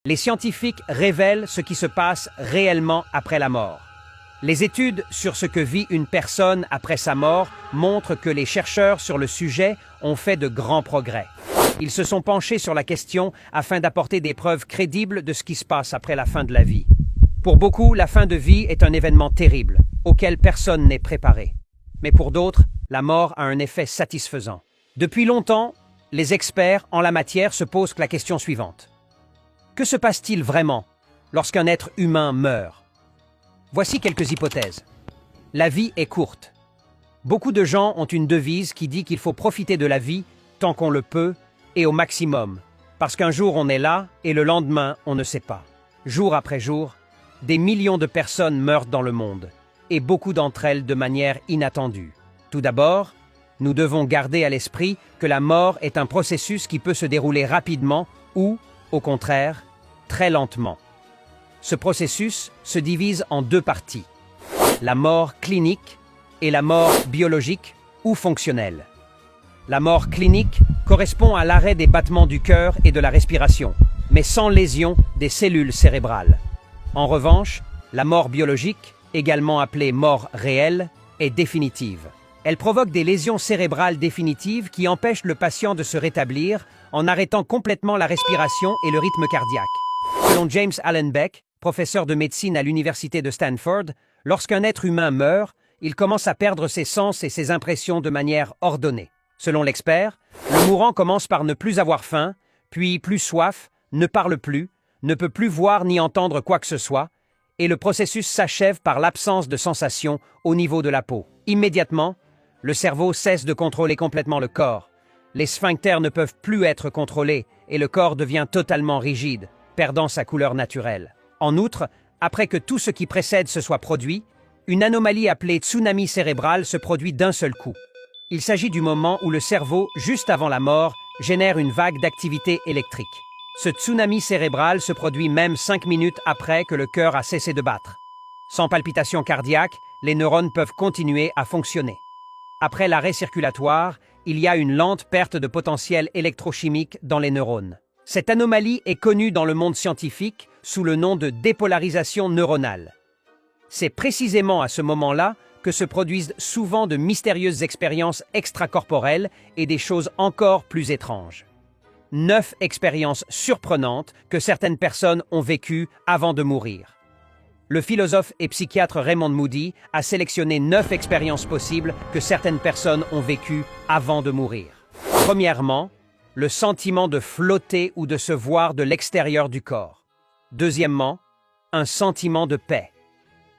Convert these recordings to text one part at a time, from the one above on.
Les scientifiques révèlent ce qui se passe réellement après la mort. Les études sur ce que vit une personne après sa mort montrent que les chercheurs sur le sujet ont fait de grands progrès. Ils se sont penchés sur la question afin d'apporter des preuves crédibles de ce qui se passe après la fin de la vie. Pour beaucoup, la fin de vie est un événement terrible, auquel personne n'est préparé. Mais pour d'autres, la mort a un effet satisfaisant. Depuis longtemps, les experts en la matière se posent la question suivante. Que se passe-t-il vraiment lorsqu'un être humain meurt? Voici quelques hypothèses. La vie est courte. Beaucoup de gens ont une devise qui dit qu'il faut profiter de la vie tant qu'on le peut et au maximum, parce qu'un jour on est là et le lendemain on ne sait pas. Jour après jour, des millions de personnes meurent dans le monde, et beaucoup d'entre elles de manière inattendue. Tout d'abord, nous devons garder à l'esprit que la mort est un processus qui peut se dérouler rapidement ou, au contraire, très lentement. Ce processus se divise en deux parties, la mort clinique et la mort biologique ou fonctionnelle. La mort clinique correspond à l'arrêt des battements du cœur et de la respiration, mais sans lésion des cellules cérébrales. En revanche, la mort biologique, également appelée mort réelle, est définitive. Elle provoque des lésions cérébrales définitives qui empêchent le patient de se rétablir en arrêtant complètement la respiration et le rythme cardiaque. Selon James Allen Beck, professeur de médecine à l'université de Stanford, lorsqu'un être humain meurt, il commence à perdre ses sens et ses impressions de manière ordonnée. Selon l'expert, le mourant commence par ne plus avoir faim, puis plus soif, ne parle plus, ne peut plus voir ni entendre quoi que ce soit, et le processus s'achève par l'absence de sensation au niveau de la peau. Immédiatement, le cerveau cesse de contrôler complètement le corps. Les sphincters ne peuvent plus être contrôlés et le corps devient totalement rigide, perdant sa couleur naturelle. En outre, après que tout ce qui précède se soit produit, une anomalie appelée tsunami cérébral se produit d'un seul coup. Il s'agit du moment où le cerveau, juste avant la mort, génère une vague d'activité électrique. Ce tsunami cérébral se produit même 5 minutes après que le cœur a cessé de battre. Sans palpitation cardiaque, les neurones peuvent continuer à fonctionner. Après l'arrêt circulatoire, il y a une lente perte de potentiel électrochimique dans les neurones. Cette anomalie est connue dans le monde scientifique sous le nom de dépolarisation neuronale. C'est précisément à ce moment-là que se produisent souvent de mystérieuses expériences extracorporelles et des choses encore plus étranges. 9 expériences surprenantes que certaines personnes ont vécues avant de mourir. Le philosophe et psychiatre Raymond Moody a sélectionné 9 expériences possibles que certaines personnes ont vécues avant de mourir. Premièrement, le sentiment de flotter ou de se voir de l'extérieur du corps. Deuxièmement, un sentiment de paix.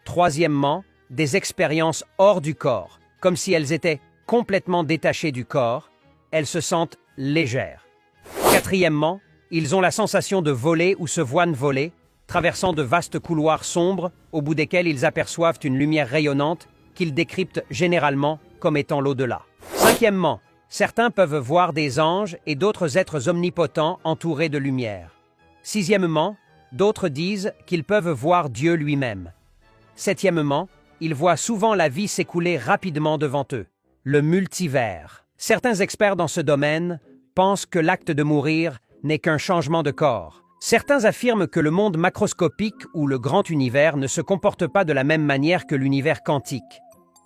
Troisièmement, des expériences hors du corps, comme si elles étaient complètement détachées du corps, elles se sentent légères. Quatrièmement, ils ont la sensation de voler ou se voient voler, traversant de vastes couloirs sombres au bout desquels ils aperçoivent une lumière rayonnante qu'ils décryptent généralement comme étant l'au-delà. Cinquièmement, certains peuvent voir des anges et d'autres êtres omnipotents entourés de lumière. Sixièmement, d'autres disent qu'ils peuvent voir Dieu lui-même. Septièmement, ils voient souvent la vie s'écouler rapidement devant eux. Le multivers. Certains experts dans ce domaine pensent que l'acte de mourir n'est qu'un changement de corps. Certains affirment que le monde macroscopique ou le grand univers ne se comporte pas de la même manière que l'univers quantique,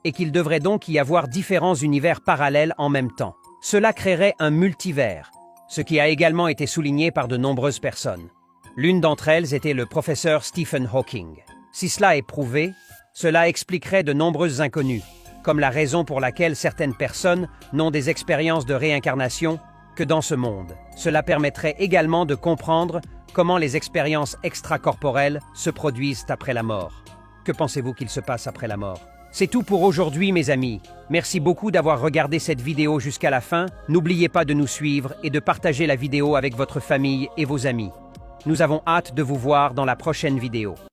et qu'il devrait donc y avoir différents univers parallèles en même temps. Cela créerait un multivers, ce qui a également été souligné par de nombreuses personnes. L'une d'entre elles était le professeur Stephen Hawking. Si cela est prouvé, cela expliquerait de nombreuses inconnues, comme la raison pour laquelle certaines personnes n'ont des expériences de réincarnation que dans ce monde. Cela permettrait également de comprendre comment les expériences extracorporelles se produisent après la mort. Que pensez-vous qu'il se passe après la mort? C'est tout pour aujourd'hui, mes amis. Merci beaucoup d'avoir regardé cette vidéo jusqu'à la fin. N'oubliez pas de nous suivre et de partager la vidéo avec votre famille et vos amis. Nous avons hâte de vous voir dans la prochaine vidéo.